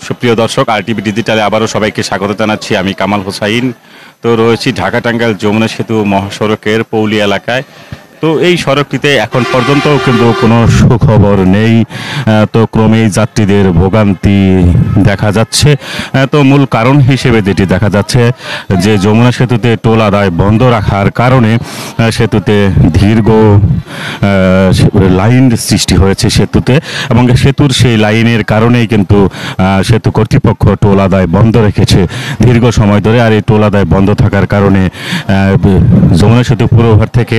সুপ্রিয় দর্শক, আরটিভি ডিজিটালে আবারও সবাইকে স্বাগত জানাচ্ছি। আমি কামাল হোসাইন। তো রয়েছি ঢাকা টাঙ্গাইল যমুনা সেতু মহাসড়কের পৌলি এলাকায়। তো এই সড়কটিতে এখন পর্যন্তও কিন্তু কোনো সুখবর নেই। তো ক্রমেই যাত্রীদের ভোগান্তি দেখা যাচ্ছে। তো মূল কারণ হিসেবে যেটি দেখা যাচ্ছে যে যমুনা সেতুতে টোল আদায় বন্ধ রাখার কারণে সেতুতে দীর্ঘ লাইন সৃষ্টি হয়েছে সেতুতে, এবং সেতুর সেই লাইনের কারণেই কিন্তু সেতু কর্তৃপক্ষ টোল আদায় বন্ধ রেখেছে দীর্ঘ সময় ধরে। আর এই টোল আদায় বন্ধ থাকার কারণে যমুনা সেতু পুরোভার থেকে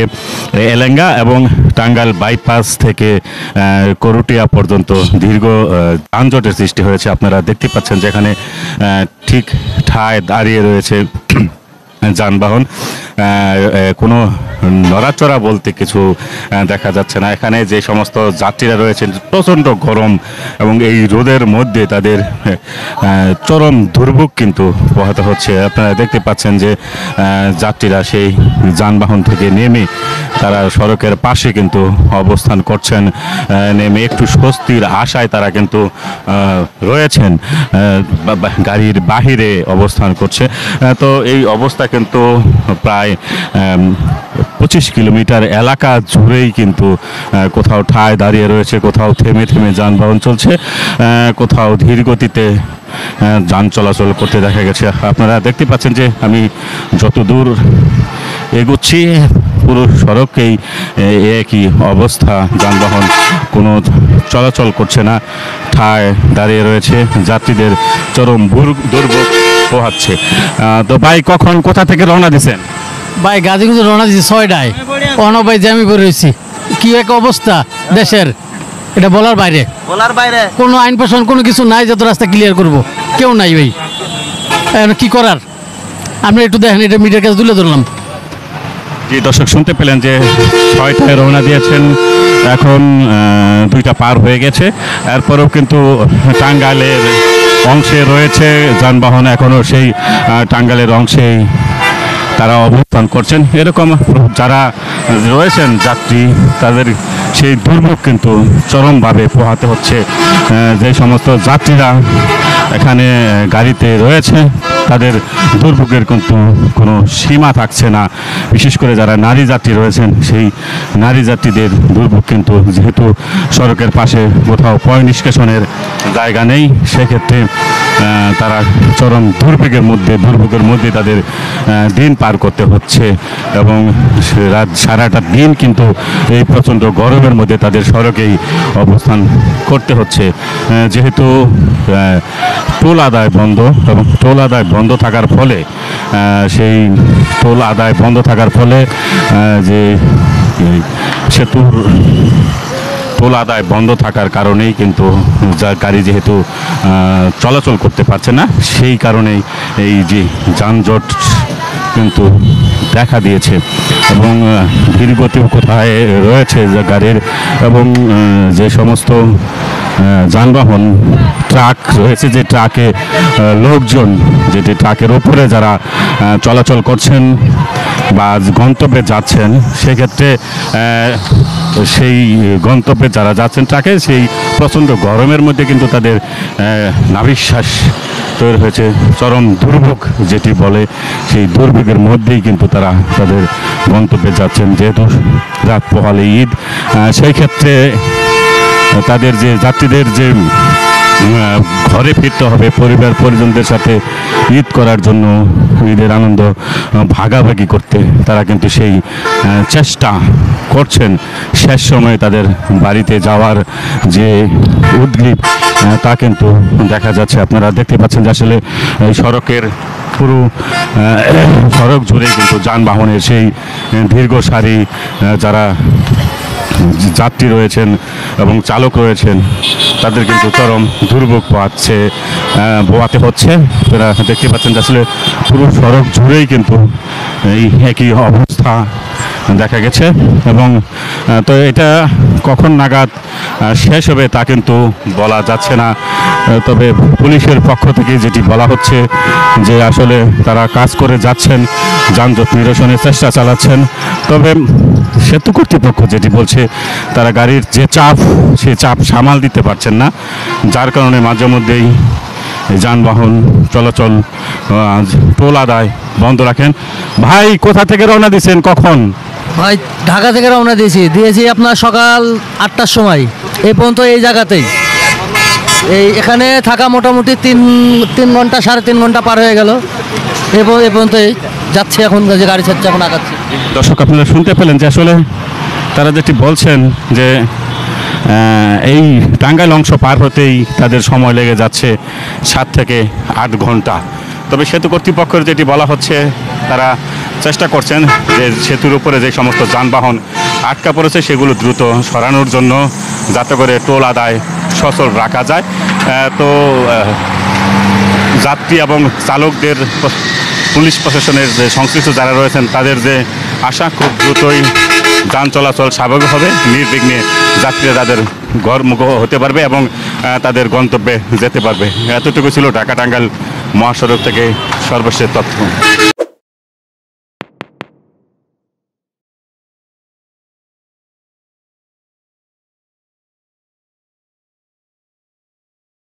এলেঙ্গা এবং টাঙ্গাইল বাইপাস থেকে করুটিয়া পর্যন্ত দীর্ঘ যানজটের সৃষ্টি হয়েছে। আপনারা দেখতে পাচ্ছেন যেখানে ঠিক ঠায় দাঁড়িয়ে রয়েছে যানবাহন, কোনো নড়াচড়া বলতে কিছু দেখা যাচ্ছে না। এখানে যে সমস্ত যাত্রীরা রয়েছেন প্রচণ্ড গরম এবং এই রোদের মধ্যে তাদের চরম দুর্ভোগ কিন্তু পোহাতে হচ্ছে। আপনারা দেখতে পাচ্ছেন যে যাত্রীরা সেই যানবাহন থেকে নেমে তারা সড়কের পাশে কিন্তু অবস্থান করছেন, নেমে একটু স্বস্তির আশায় তারা কিন্তু রয়েছেন, গাড়ির বাহিরে অবস্থান করছে। তো এই অবস্থা কিন্তু প্রায় 25 কিলোমিটার এলাকা জুড়েই কিন্তু কোথাও ঠায় দাঁড়িয়ে রয়েছে, কোথাও থেমে থেমে যানবাহন চলছে, কোথাও ধীর গতিতে যান চলাচল করতে দেখা গেছে। আপনারা দেখতে পাচ্ছেন যে আমি যত দূর এগোচ্ছি পুরো সড়কেই একই অবস্থা, যানবাহন কোনো চলাচল করছে না, ঠায় দাঁড়িয়ে রয়েছে, যাত্রীদের চরম দুর্ভোগ পোহাচ্ছে। তো ভাই কখন কোথা থেকে রওনা দিয়েছেন? ভাই গাজীগঞ্জ রওনা দিয়েছি 6টায়। অনো ভাই জ্যামি পড়ে রয়েছি। কি এক অবস্থা দেশের, এটা বলার বাইরে। কোনো আইন প্রশাসন কোনো কিছু নাই যত রাস্তা ক্লিয়ার করব, কেউ নাই ভাই। কি করার, আপনি একটু দেখেন, এটা মিডিয়ার কাছে তুলে ধরলাম। জি দর্শক, শুনতে পেলেন যে 6টায় রওনা দিয়েছেন, এখন 2টা পার হয়ে গেছে। এরপরেও কিন্তু টাঙ্গাইলের অংশে রয়েছে যানবাহন, এখনও সেই টাঙ্গাইলের অংশেই তারা অবস্থান করছেন। এরকম যারা রয়েছেন যাত্রী, তাদের সেই দুর্ভোগ কিন্তু চরমভাবে পোহাতে হচ্ছে। যে সমস্ত যাত্রীরা এখানে গাড়িতে রয়েছে তাদের দুর্ভোগের কিন্তু কোনো সীমা থাকছে না। বিশেষ করে যারা নারী যাত্রী রয়েছেন, সেই নারী যাত্রীদের দুর্ভোগ কিন্তু, যেহেতু সড়কের পাশে কোথাও পয় নিষ্কাশনের জায়গা নেই, সেক্ষেত্রে তারা চরম দুর্ভোগের মধ্যে তাদের দিন পার করতে হচ্ছে। এবং সারাটা দিন কিন্তু এই প্রচণ্ড গরমের মধ্যে তাদের সড়কেই অবস্থান করতে হচ্ছে, যেহেতু টোল আদায় বন্ধ। এবং টোল আদায় বন্ধ থাকার ফলে যে সেতুর টোল আদায় বন্ধ থাকার কারণেই কিন্তু গাড়ি যেহেতু চলাচল করতে পারছে না, সেই কারণেই এই যে যানজট কিন্তু দেখা দিয়েছে। এবং ধীরগতিও কোথায় রয়েছে গাড়ির, এবং যে সমস্ত যানবাহন ট্রাক রয়েছে, যে ট্রাকে লোকজন, যেটি ট্রাকের উপরে যারা চলাচল করছেন বা গন্তব্যে যাচ্ছেন, সেক্ষেত্রে সেই গন্তব্যে যারা যাচ্ছেন ট্রাকে, সেই প্রচণ্ড গরমের মধ্যে কিন্তু তাদের নাভিশ্বাস তৈরি হয়েছে, চরম দুর্ভোগ যেটি বলে, সেই দুর্ভোগের মধ্যেই কিন্তু তারা তাদের গন্তব্যে যাচ্ছেন। যেহেতু রাত পোহালে ঈদ, সেই ক্ষেত্রে তাদের যে যাত্রীদের যে ঘরে ফিরতে হবে পরিবার পরিজনদের সাথে ঈদ করার জন্য, ঈদের আনন্দ ভাগাভাগি করতে, তারা কিন্তু সেই চেষ্টা করছেন। শেষ সময়ে তাদের বাড়িতে যাওয়ার যে উদ্গ্রীব, তা কিন্তু দেখা যাচ্ছে। আপনারা দেখতে পাচ্ছেন যে আসলে এই সড়কের পুরো সড়ক জুড়ে কিন্তু যানবাহনের সেই দীর্ঘ সারি, যারা যাত্রী রয়েছেন এবং চালক রয়েছেন, তাদের কিন্তু চরম দুর্ভোগ পোহাতে হচ্ছে। আপনারা দেখতে পাচ্ছেন যে আসলে পুরো সড়ক জুড়েই কিন্তু এই একই অবস্থা দেখা গেছে। এবং তো এটা কখন নাগাদ শেষ হবে তা কিন্তু বলা যাচ্ছে না। তবে পুলিশের পক্ষ থেকে যেটি বলা হচ্ছে যে আসলে তারা কাজ করে যাচ্ছেন, যানজট নিরসনের চেষ্টা চালাচ্ছেন। তবে সেতু কর্তৃপক্ষ যেটি বলছে, তারা গাড়ির যে চাপ, সেই চাপ সামাল দিতে পারছেন না, যার কারণে মাঝে মধ্যেই যানবাহন চলাচল টোল আদায় বন্ধ রাখেন। ভাই কোথা থেকে রওনা দিচ্ছেন, কখন? ভাই ঢাকা থেকে রওনা দিয়েছি আপনার সকাল 8টার সময়। এই পর্যন্ত এই জায়গাতেই, এখানে থাকা মোটামুটি তিন ঘন্টা 3.5 ঘন্টা পার হয়ে গেল। এ পর্যন্তই যাচ্ছি, এখন যে গাড়ি ছাড়ছে এখন আগাচ্ছি। দর্শক আপনারা শুনতে পেলেন যে আসলে তারা যেটি বলছেন যে এই টাঙ্গাইল অংশ পার হতেই তাদের সময় লেগে যাচ্ছে 7 থেকে 8 ঘন্টা। তবে সেতু কর্তৃপক্ষের যেটি বলা হচ্ছে, তারা চেষ্টা করছেন যে সেতুর উপরে যে সমস্ত যানবাহন আটকা পড়েছে সেগুলো দ্রুত সরানোর জন্য, যাতে করে টোল আদায় সচল রাখা যায়। তো যাত্রী এবং চালকদের পুলিশ প্রশাসনের যে সংশ্লিষ্ট যারা রয়েছেন তাদের যে আশা, খুব দ্রুতই যান চলাচল স্বাভাবিক হবে, নির্বিঘ্নে যাত্রীরা তাদের ঘরমুখ হতে পারবে এবং তাদের গন্তব্যে যেতে পারবে। এতটুকু ছিল ঢাকা টাঙ্গাইল মহাসড়ক থেকে সর্বশেষ তথ্য।